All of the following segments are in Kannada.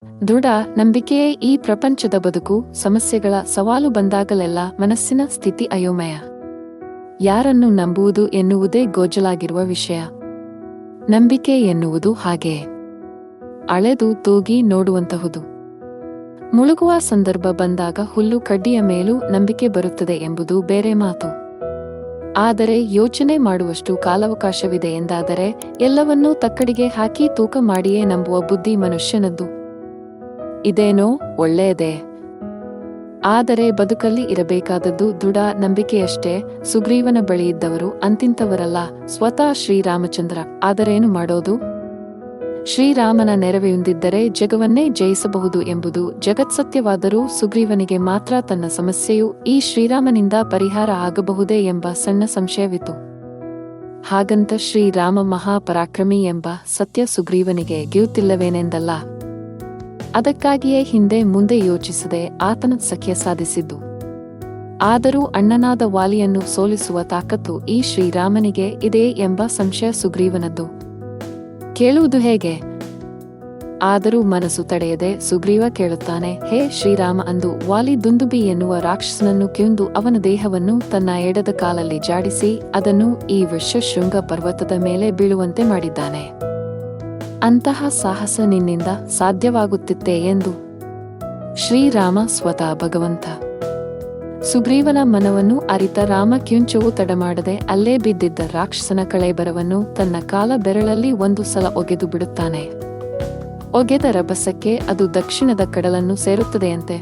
ದೃಢ ನಂಬಿಕೆಯೇ ಈ ಪ್ರಪಂಚದ ಬದುಕು. ಸಮಸ್ಯೆಗಳ ಸವಾಲು ಬಂದಾಗಲೆಲ್ಲ ಮನಸ್ಸಿನ ಸ್ಥಿತಿ ಅಯೋಮಯ. ಯಾರನ್ನು ನಂಬುವುದು ಎನ್ನುವುದೇ ಗೋಜಲಾಗಿರುವ ವಿಷಯ. ನಂಬಿಕೆ ಎನ್ನುವುದು ಹಾಗೆಯೇ ಅಳೆದು ತೂಗಿ ನೋಡುವಂತಹುದು. ಮುಳುಗುವ ಸಂದರ್ಭ ಬಂದಾಗ ಹುಲ್ಲು ಕಡ್ಡಿಯ ಮೇಲೂ ನಂಬಿಕೆ ಬರುತ್ತದೆ ಎಂಬುದು ಬೇರೆ ಮಾತು. ಆದರೆ ಯೋಚನೆ ಮಾಡುವಷ್ಟು ಕಾಲಾವಕಾಶವಿದೆ ಎಂದಾದರೆ ಎಲ್ಲವನ್ನೂ ತಕ್ಕಡಿಗೆ ಹಾಕಿ ತೂಕ ಮಾಡಿಯೇ ನಂಬುವ ಬುದ್ಧಿ ಮನುಷ್ಯನದ್ದು. ಇದೇನೋ ಒಳ್ಳೆಯದೇ. ಆದರೆ ಬದುಕಲ್ಲಿ ಇರಬೇಕಾದದ್ದು ದೃಢ ನಂಬಿಕೆಯಷ್ಟೇ. ಸುಗ್ರೀವನ ಬಳಿಯಿದ್ದವರು ಅಂತಿಂತವರಲ್ಲ, ಸ್ವತಃ ಶ್ರೀರಾಮಚಂದ್ರ. ಆದರೇನು ಮಾಡೋದು? ಶ್ರೀರಾಮನ ನೆರವೆಯೊಂದಿದ್ದರೆ ಜಗವನ್ನೇ ಜಯಿಸಬಹುದು ಎಂಬುದು ಜಗತ್ಸತ್ಯವಾದರೂ ಸುಗ್ರೀವನಿಗೆ ಮಾತ್ರ ತನ್ನ ಸಮಸ್ಯೆಯು ಈ ಶ್ರೀರಾಮನಿಂದ ಪರಿಹಾರ ಆಗಬಹುದೇ ಎಂಬ ಸಣ್ಣ ಸಂಶಯವಿತ್ತು. ಹಾಗಂತ ಶ್ರೀರಾಮ ಮಹಾಪರಾಕ್ರಮಿ ಎಂಬ ಸತ್ಯ ಸುಗ್ರೀವನಿಗೆ ಗೆಯುತ್ತಿಲ್ಲವೇನೆಂದಲ್ಲ. ಅದಕ್ಕಾಗಿಯೇ ಹಿಂದೆ ಮುಂದೆ ಯೋಚಿಸದೆ ಆತನ ಸಖ್ಯ ಸಾಧಿಸಿದ್ದು. ಆದರೂ ಅಣ್ಣನಾದ ವಾಲಿಯನ್ನು ಸೋಲಿಸುವ ತಾಕತ್ತು ಈ ಶ್ರೀರಾಮನಿಗೆ ಇದೆ ಎಂಬ ಸಂಶಯ ಸುಗ್ರೀವನದ್ದು. ಕೇಳುವುದು ಹೇಗೆ? ಆದರೂ ಮನಸ್ಸು ತಡೆಯದೆ ಸುಗ್ರೀವ ಕೇಳುತ್ತಾನೆ, ಹೇ ಶ್ರೀರಾಮ ಅಂದು ವಾಲಿ ದುಂದುಬಿ ಎನ್ನುವ ರಾಕ್ಷಸನನ್ನು ಕಿಂದು ಅವನ ದೇಹವನ್ನು ತನ್ನ ಎಡದ ಕಾಲಲ್ಲಿ ಜಾಡಿಸಿ ಅದನ್ನು ಈ ವೃಷಶೃಂಗ ಪರ್ವತದ ಮೇಲೆ ಬೀಳುವಂತೆ ಮಾಡಿದ್ದಾನೆ. ಅಂತಹ ಸಾಹಸ ನಿನ್ನಿಂದ ಸಾಧ್ಯವಾಗುತ್ತಿತ್ತೆ ಎಂದು. ಶ್ರೀರಾಮ ಸ್ವತಃ ಭಗವಂತ. ಸುಗ್ರೀವನ ಮನವನ್ನು ಅರಿತ ರಾಮ ಕಿಂಚವೂ ತಡಮಾಡದೆ ಅಲ್ಲೇ ಬಿದ್ದಿದ್ದ ರಾಕ್ಷಸನ ಕಳೇಬರವನ್ನು ತನ್ನ ಕಾಲ ಬೆರಳಲ್ಲಿ ಒಂದು ಸಲ ಒಗೆದು ಬಿಡುತ್ತಾನೆ. ಒಗೆದ ರಭಸಕ್ಕೆ ಅದು ದಕ್ಷಿಣದ ಕಡಲನ್ನು ಸೇರುತ್ತದೆಯಂತೆ.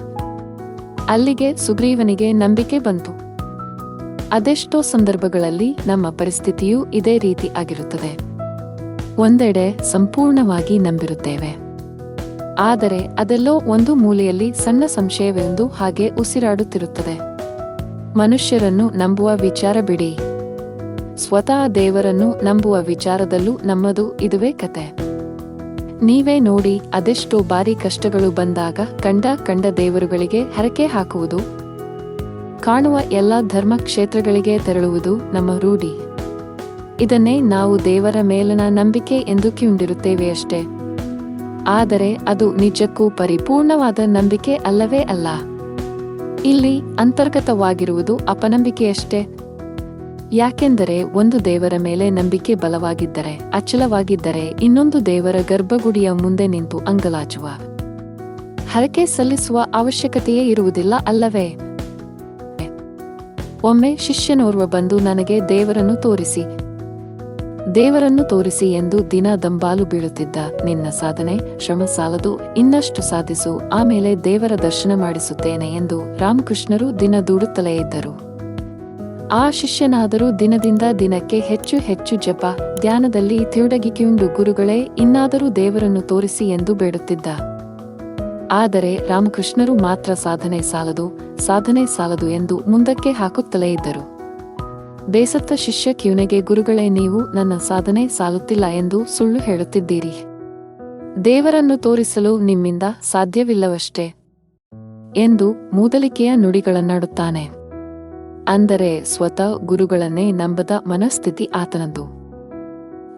ಅಲ್ಲಿಗೆ ಸುಗ್ರೀವನಿಗೆ ನಂಬಿಕೆ ಬಂತು. ಅದೆಷ್ಟೋ ಸಂದರ್ಭಗಳಲ್ಲಿ ನಮ್ಮ ಪರಿಸ್ಥಿತಿಯೂ ಇದೇ ರೀತಿ ಆಗಿರುತ್ತದೆ. ಒಂದೆಡೆ ಸಂಪೂರ್ಣವಾಗಿ ನಂಬಿರುತ್ತೇವೆ. ಆದರೆ ಅದೆಲ್ಲೋ ಒಂದು ಮೂಲೆಯಲ್ಲಿ ಸಣ್ಣ ಸಂಶಯವೊಂದು ಹಾಗೆ ಉಸಿರಾಡುತ್ತಿರುತ್ತದೆ. ಮನುಷ್ಯರನ್ನು ನಂಬುವ ವಿಚಾರ ಬಿಡಿ, ಸ್ವತಃ ದೇವರನ್ನು ನಂಬುವ ವಿಚಾರದಲ್ಲೂ ನಮ್ಮದು ಇದುವೇ ಕತೆ. ನೀವೇ ನೋಡಿ, ಅದೆಷ್ಟೋ ಬಾರಿ ಕಷ್ಟಗಳು ಬಂದಾಗ ಕಂಡ ದೇವರುಗಳಿಗೆ ಹರಕೆ ಹಾಕುವುದು, ಕಾಣುವ ಎಲ್ಲ ಧರ್ಮ ಕ್ಷೇತ್ರಗಳಿಗೆ ತೆರಳುವುದು ನಮ್ಮ ರೂಢಿ. ಇದನ್ನೇ ನಾವು ದೇವರ ಮೇಲಿನ ನಂಬಿಕೆ ಎಂದು ಕಿಂಡಿರುತ್ತೇವೆಯಷ್ಟೇ. ಆದರೆ ಅದು ನಿಜಕ್ಕೂ ಪರಿಪೂರ್ಣವಾದ ನಂಬಿಕೆ ಅಲ್ಲವೇ ಅಲ್ಲ. ಇಲ್ಲಿ ಅಂತರ್ಗತವಾಗಿರುವುದು ಅಪನಂಬಿಕೆಯಷ್ಟೇ. ಯಾಕೆಂದರೆ ಒಂದು ದೇವರ ಮೇಲೆ ನಂಬಿಕೆ ಬಲವಾಗಿದ್ದರೆ, ಅಚಲವಾಗಿದ್ದರೆ ಇನ್ನೊಂದು ದೇವರ ಗರ್ಭಗುಡಿಯ ಮುಂದೆ ನಿಂತು ಅಂಗಲಾಚುವ, ಹರಕೆ ಸಲ್ಲಿಸುವ ಅವಶ್ಯಕತೆಯೇ ಇರುವುದಿಲ್ಲ ಅಲ್ಲವೇ? ಒಮ್ಮೆ ಶಿಷ್ಯನೋರ್ವ ಬಂದು ನನಗೆ ದೇವರನ್ನು ತೋರಿಸಿ ಎಂದು ದಿನ ದಂಬಾಲು ಬೀಳುತ್ತಿದ್ದ. ನಿನ್ನ ಸಾಧನೆ ಶ್ರಮ ಸಾಲದು, ಇನ್ನಷ್ಟು ಸಾಧಿಸು, ಆಮೇಲೆ ದೇವರ ದರ್ಶನ ಮಾಡಿಸುತ್ತೇನೆ ಎಂದು ರಾಮಕೃಷ್ಣರು ದಿನ ದೂಡುತ್ತಲೇ ಇದ್ದರು. ಆ ಶಿಷ್ಯನಾದರೂ ದಿನದಿಂದ ದಿನಕ್ಕೆ ಹೆಚ್ಚು ಹೆಚ್ಚು ಜಪ ಧ್ಯಾನದಲ್ಲಿ ತಿರುಡಗಿಕೊಂಡು ಗುರುಗಳೇ ಇನ್ನಾದರೂ ದೇವರನ್ನು ತೋರಿಸಿ ಎಂದು ಬೇಡುತ್ತಿದ್ದ. ಆದರೆ ರಾಮಕೃಷ್ಣರು ಮಾತ್ರ ಸಾಧನೆ ಸಾಲದು ಎಂದು ಮುಂದಕ್ಕೆ ಹಾಕುತ್ತಲೇ ಇದ್ದರು. ಬೇಸತ್ತ ಶಿಷ್ಯ ಕಿವನಿಗೆ, ಗುರುಗಳೇ, ನೀವು ನನ್ನ ಸಾಧನೆ ಸಾಲುತ್ತಿಲ್ಲ ಎಂದು ಸುಳ್ಳು ಹೇಳುತ್ತಿದ್ದೀರಿ. ದೇವರನ್ನು ತೋರಿಸಲು ನಿಮ್ಮಿಂದ ಸಾಧ್ಯವಿಲ್ಲವಷ್ಟೇ ಎಂದು ಮೂದಲಿಕೆಯ ನುಡಿಗಳನ್ನಾಡುತ್ತಾನೆ. ಅಂದರೆ ಸ್ವತಃ ಗುರುಗಳನ್ನೇ ನಂಬದ ಮನಸ್ಥಿತಿ ಆತನದ್ದು.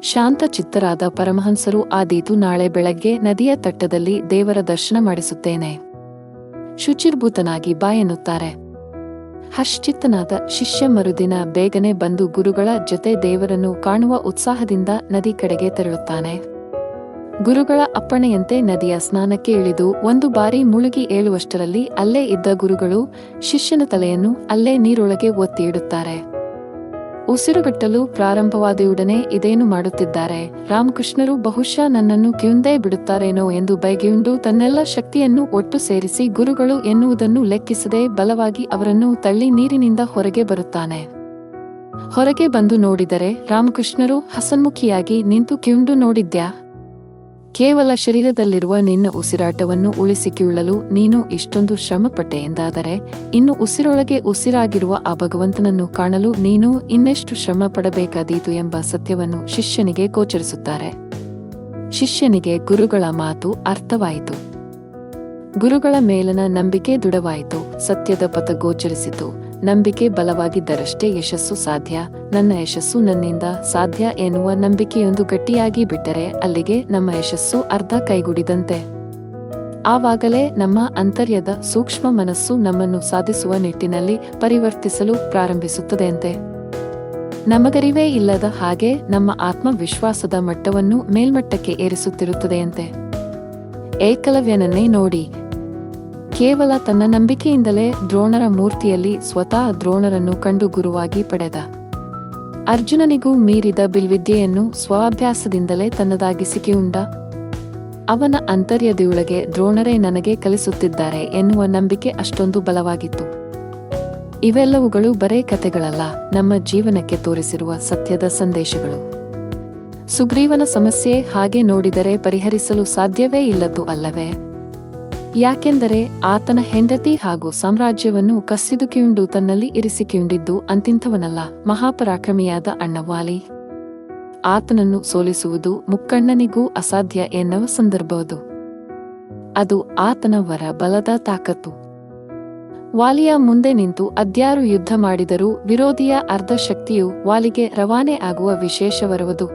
ಶಾಂತ ಚಿತ್ತರಾದ ಪರಮಹಂಸರು ಆದೀತು ನಾಳೆ ಬೆಳಗ್ಗೆ ನದಿಯ ತಟ್ಟದಲ್ಲಿ ದೇವರ ದರ್ಶನ ಮಾಡಿಸುತ್ತೇನೆ ಶುಚಿರ್ಭೂತನಾಗಿ ಬಾ ಎನ್ನುತ್ತಾರೆ. ಹರ್ಷಚಿತ್ತನಾದ ಶಿಷ್ಯ ಮರುದಿನ ಬೇಗನೆ ಬಂದು ಗುರುಗಳ ಜೊತೆ ದೇವರನ್ನು ಕಾಣುವ ಉತ್ಸಾಹದಿಂದ ನದಿ ಕಡೆಗೆ ತೆರಳುತ್ತಾನೆ. ಗುರುಗಳ ಅಪ್ಪಣೆಯಂತೆ ನದಿಯ ಸ್ನಾನಕ್ಕೆ ಇಳಿದು ಒಂದು ಬಾರಿ ಮುಳುಗಿ ಏಳುವಷ್ಟರಲ್ಲಿ ಅಲ್ಲೇ ಇದ್ದ ಗುರುಗಳು ಶಿಷ್ಯನ ತಲೆಯನ್ನು ಅಲ್ಲೇ ನೀರೊಳಗೆ ಒತ್ತಿ ಇಡುತ್ತಾರೆ. ಉಸಿರುಗಟ್ಟಲು ಪ್ರಾರಂಭವಾದೊಡನೆ ಇದೇನು ಮಾಡುತ್ತಿದ್ದಾರೆ ರಾಮಕೃಷ್ಣರು, ಬಹುಶಃ ನನ್ನನ್ನು ಕಿಂದೇ ಬಿಡುತ್ತಾರೇನೋ ಎಂದು ಬೈಗಿಯುಂಡು ತನ್ನೆಲ್ಲ ಶಕ್ತಿಯನ್ನು ಒಟ್ಟು ಸೇರಿಸಿ ಗುರುಗಳು ಎನ್ನುವುದನ್ನು ಲೆಕ್ಕಿಸದೆ ಬಲವಾಗಿ ಅವರನ್ನು ತಳ್ಳಿ ನೀರಿನಿಂದ ಹೊರಗೆ ಬರುತ್ತಾನೆ. ಹೊರಗೆ ಬಂದು ನೋಡಿದರೆ ರಾಮಕೃಷ್ಣರು ಹಸನ್ಮುಖಿಯಾಗಿ ನಿಂತು ಕಿಂಡು, ನೋಡಿದ್ಯಾ, ಕೇವಲ ಶರೀರದಲ್ಲಿರುವ ನಿನ್ನ ಉಸಿರಾಟವನ್ನು ಉಳಿಸಿಕೊಳ್ಳಲು ನೀನು ಇಷ್ಟೊಂದು ಶ್ರಮಪಟ್ಟೆ ಎಂದಾದರೆ ಇನ್ನು ಉಸಿರೊಳಗೆ ಉಸಿರಾಗಿರುವ ಆ ಭಗವಂತನನ್ನು ಕಾಣಲು ನೀನು ಇನ್ನೆಷ್ಟು ಶ್ರಮ ಪಡಬೇಕಾದೀತು ಎಂಬ ಸತ್ಯವನ್ನು ಶಿಷ್ಯನಿಗೆ ಗೋಚರಿಸುತ್ತಾರೆ. ಶಿಷ್ಯನಿಗೆ ಗುರುಗಳ ಮಾತು ಅರ್ಥವಾಯಿತು. ಗುರುಗಳ ಮೇಲನ ನಂಬಿಕೆ ದೃಢವಾಯಿತು. ಸತ್ಯದ ಪಥ ಗೋಚರಿಸಿತು. ನಂಬಿಕೆ ಬಲವಾಗಿದ್ದರಷ್ಟೇ ಯಶಸ್ಸು ಸಾಧ್ಯ. ನನ್ನ ಯಶಸ್ಸು ನನ್ನಿಂದ ಸಾಧ್ಯ ಎನ್ನುವ ನಂಬಿಕೆಯೊಂದು ಗಟ್ಟಿಯಾಗಿ ಬಿಟ್ಟರೆ ಅಲ್ಲಿಗೆ ನಮ್ಮ ಯಶಸ್ಸು ಅರ್ಧ ಕೈಗೂಡಿದಂತೆ. ಆವಾಗಲೇ ನಮ್ಮ ಅಂತರ್ಯದ ಸೂಕ್ಷ್ಮ ಮನಸ್ಸು ನಮ್ಮನ್ನು ಸಾಧಿಸುವ ನಿಟ್ಟಿನಲ್ಲಿ ಪರಿವರ್ತಿಸಲು ಪ್ರಾರಂಭಿಸುತ್ತದೆಯಂತೆ. ನಮಗರಿವೇ ಇಲ್ಲದ ಹಾಗೆ ನಮ್ಮ ಆತ್ಮವಿಶ್ವಾಸದ ಮಟ್ಟವನ್ನು ಮೇಲ್ಮಟ್ಟಕ್ಕೆ ಏರಿಸುತ್ತಿರುತ್ತದೆಯಂತೆ. ಏಕಲವ್ಯನನ್ನೇ ನೋಡಿ. ಕೇವಲ ತನ್ನ ನಂಬಿಕೆಯಿಂದಲೇ ದ್ರೋಣರ ಮೂರ್ತಿಯಲ್ಲಿ ಸ್ವತಃ ದ್ರೋಣರನ್ನು ಕಂಡು ಗುರುವಾಗಿ ಪಡೆದ. ಅರ್ಜುನನಿಗೂ ಮೀರಿದ ಬಿಲ್ವಿದ್ಯೆಯನ್ನು ಸ್ವಾಭ್ಯಾಸದಿಂದಲೇ ತನ್ನದಾಗಿಸಿಕೊಂಡ. ಅವನ ಅಂತರ್ಯದೊಳಗೆ ದ್ರೋಣರೇ ನನಗೆ ಕಲಿಸುತ್ತಿದ್ದಾರೆ ಎನ್ನುವ ನಂಬಿಕೆ ಅಷ್ಟೊಂದು ಬಲವಾಗಿತ್ತು. ಇವೆಲ್ಲವುಗಳು ಬರೇ ಕಥೆಗಳಲ್ಲ, ನಮ್ಮ ಜೀವನಕ್ಕೆ ತೋರಿಸಿರುವ ಸತ್ಯದ ಸಂದೇಶಗಳು. ಸುಗ್ರೀವನ ಸಮಸ್ಯೆ ಹಾಗೆ ನೋಡಿದರೆ ಪರಿಹರಿಸಲು ಸಾಧ್ಯವೇ ಇಲ್ಲದ್ದು ಅಲ್ಲವೇ? ಯಾಕೆಂದರೆ ಆತನ ಹೆಂಡತಿ ಹಾಗೂ ಸಾಮ್ರಾಜ್ಯವನ್ನು ಕಸಿದುಕೊಂಡು ತನ್ನಲ್ಲಿ ಇರಿಸಿಕೊಂಡಿದ್ದು ಅಂತಿಂಥವನಲ್ಲ, ಮಹಾಪರಾಕ್ರಮಿಯಾದ ಅಣ್ಣ ವಾಲಿ. ಆತನನ್ನು ಸೋಲಿಸುವುದು ಮುಕ್ಕಣ್ಣನಿಗೂ ಅಸಾಧ್ಯ ಎನ್ನುವ ಸಂದರ್ಭವದು. ಅದು ಆತನ ವರ ಬಲದ ತಾಕತ್ತು. ವಾಲಿಯ ಮುಂದೆ ನಿಂತು ಅದ್ಯಾರು ಯುದ್ಧ ಮಾಡಿದರೂ ವಿರೋಧಿಯ ಅರ್ಧ ಶಕ್ತಿಯು ವಾಲಿಗೆ ರವಾನೆ ಆಗುವ ವಿಶೇಷ ವರವದು.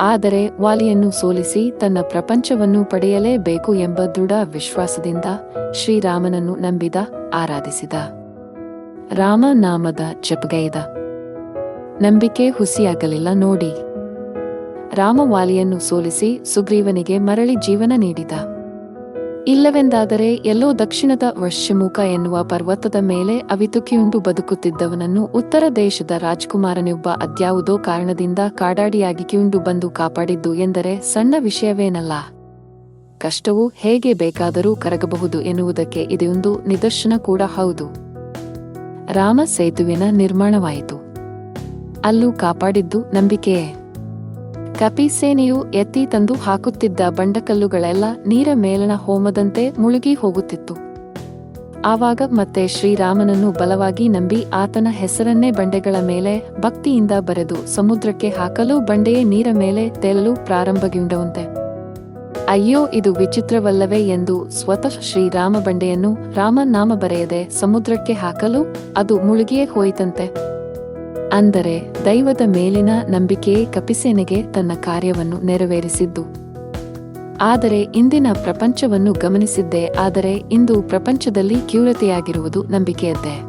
ಆದರೆ ವಾಲಿಯನ್ನು ಸೋಲಿಸಿ ತನ್ನ ಪ್ರಪಂಚವನ್ನು ಪಡೆಯಲೇಬೇಕು ಎಂಬ ದೃಢ ವಿಶ್ವಾಸದಿಂದ ಶ್ರೀರಾಮನನ್ನು ನಂಬಿದ, ಆರಾಧಿಸಿದ. ರಾಮನಾಮದ ಜಪಗೈದ. ನಂಬಿಕೆ ಹುಸಿಯಾಗಲಿಲ್ಲ ನೋಡಿ. ರಾಮ ವಾಲಿಯನ್ನು ಸೋಲಿಸಿ ಸುಗ್ರೀವನಿಗೆ ಮರಳಿ ಜೀವನ ನೀಡಿದ. ಇಲ್ಲವೆಂದಾದರೆ ಎಲ್ಲೋ ದಕ್ಷಿಣದ ವಶ್ಯಮುಖ ಎನ್ನುವ ಪರ್ವತದ ಮೇಲೆ ಅವಿತುಕಿಯುಂಡು ಬದುಕುತ್ತಿದ್ದವನನ್ನು ಉತ್ತರ ದೇಶದ ರಾಜಕುಮಾರನೊಬ್ಬ ಅದ್ಯಾವುದೋ ಕಾರಣದಿಂದ ಕಾಡಾಡಿಯಾಗಿಕಿಯುಂಡು ಬಂದು ಕಾಪಾಡಿದ್ದು ಎಂದರೆ ಸಣ್ಣ ವಿಷಯವೇನಲ್ಲ. ಕಷ್ಟವು ಹೇಗೆ ಬೇಕಾದರೂ ಕರಗಬಹುದು ಎನ್ನುವುದಕ್ಕೆ ಇದೊಂದು ನಿದರ್ಶನ ಕೂಡ ಹೌದು. ರಾಮ ಸೇತುವಿನ ನಿರ್ಮಾಣವಾಯಿತು. ಅಲ್ಲೂ ಕಾಪಾಡಿದ್ದು ನಂಬಿಕೆಯೇ. ಕಪಿಸೇನೆಯು ಎತ್ತಿ ತಂದು ಹಾಕುತ್ತಿದ್ದ ಬಂಡಕಲ್ಲುಗಳೆಲ್ಲ ನೀರ ಮೇಲಣ ಹೋಮದಂತೆ ಮುಳುಗಿ ಹೋಗುತ್ತಿತ್ತು. ಆವಾಗ ಮತ್ತೆ ಶ್ರೀರಾಮನನ್ನು ಬಲವಾಗಿ ನಂಬಿ ಆತನ ಹೆಸರನ್ನೇ ಬಂಡೆಗಳ ಮೇಲೆ ಭಕ್ತಿಯಿಂದ ಬರೆದು ಸಮುದ್ರಕ್ಕೆ ಹಾಕಲು ಬಂಡೆಯೇ ನೀರ ಮೇಲೆ ತೇಲಲು ಪ್ರಾರಂಭಗೊಂಡವಂತೆ. ಅಯ್ಯೋ, ಇದು ವಿಚಿತ್ರವಲ್ಲವೇ ಎಂದು ಸ್ವತಃ ಶ್ರೀರಾಮ ಬಂಡೆಯನ್ನು ರಾಮನಾಮ ಬರೆಯದೆ ಸಮುದ್ರಕ್ಕೆ ಹಾಕಲು ಅದು ಮುಳುಗಿಯೇ ಹೋಯಿತಂತೆ. ಅಂದರೆ ದೈವದ ಮೇಲಿನ ನಂಬಿಕೆಯೇ ಕಪಿಸೇನೆಗೆ ತನ್ನ ಕಾರ್ಯವನ್ನು ನೆರವೇರಿಸಿದ್ದು. ಆದರೆ ಇಂದಿನ ಪ್ರಪಂಚವನ್ನು ಗಮನಿಸಿದ್ದೇ ಆದರೆ ಇಂದು ಪ್ರಪಂಚದಲ್ಲಿ ಕಿವ್ರತೆಯಾಗಿರುವುದು ನಂಬಿಕೆಯದ್ದೇ.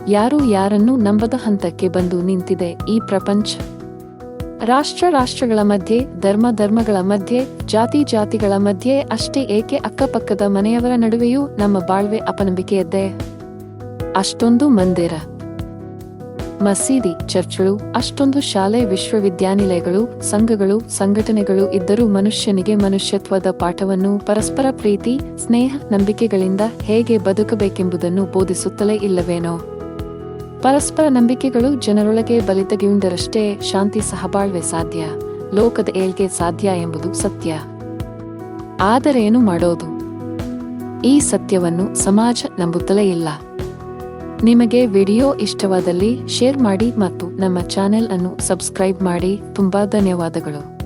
ಯಾರೂ ಯಾರನ್ನೂ ನಂಬದ ಹಂತಕ್ಕೆ ಬಂದು ನಿಂತಿದೆ ಈ ಪ್ರಪಂಚ. ರಾಷ್ಟ್ರಗಳ ಮಧ್ಯೆ, ಧರ್ಮಗಳ ಮಧ್ಯೆ, ಜಾತಿಗಳ ಮಧ್ಯೆ ಅಷ್ಟೇ ಏಕೆ ಅಕ್ಕಪಕ್ಕದ ಮನೆಯವರ ನಡುವೆಯೂ ನಮ್ಮ ಬಾಳ್ವೆ ಅಪನಂಬಿಕೆಯದ್ದೇ. ಅಷ್ಟೊಂದು ಮಂದಿರ, ಮಸೀದಿ, ಚರ್ಚ್ಗಳು, ಅಷ್ಟೊಂದು ಶಾಲೆ, ವಿಶ್ವವಿದ್ಯಾನಿಲಯಗಳು, ಸಂಘಗಳು, ಸಂಘಟನೆಗಳು ಇದ್ದರೂ ಮನುಷ್ಯನಿಗೆ ಮನುಷ್ಯತ್ವದ ಪಾಠವನ್ನು, ಪರಸ್ಪರ ಪ್ರೀತಿ, ಸ್ನೇಹ, ನಂಬಿಕೆಗಳಿಂದ ಹೇಗೆ ಬದುಕಬೇಕೆಂಬುದನ್ನು ಬೋಧಿಸುತ್ತಲೇ ಇಲ್ಲವೇನೋ? ಪರಸ್ಪರ ನಂಬಿಕೆಗಳು ಜನರೊಳಗೆ ಬಲಿತಗೊಂಡರಷ್ಟೇ ಶಾಂತಿ ಸಹಬಾಳ್ವೆ ಸಾಧ್ಯ, ಲೋಕದ ಏಳ್ಗೆ ಸಾಧ್ಯ ಎಂಬುದು ಸತ್ಯ. ಆದರೇನು ಮಾಡೋದು? ಈ ಸತ್ಯವನ್ನು ಸಮಾಜ ನಂಬುತ್ತಲೇ ಇಲ್ಲ. ನಿಮಗೆ ವಿಡಿಯೋ ಇಷ್ಟವಾದಲ್ಲಿ ಶೇರ್ ಮಾಡಿ ಮತ್ತು ನಮ್ಮ ಚಾನೆಲ್ ಅನ್ನು ಸಬ್ಸ್ಕ್ರೈಬ್ ಮಾಡಿ. ತುಂಬಾ ಧನ್ಯವಾದಗಳು.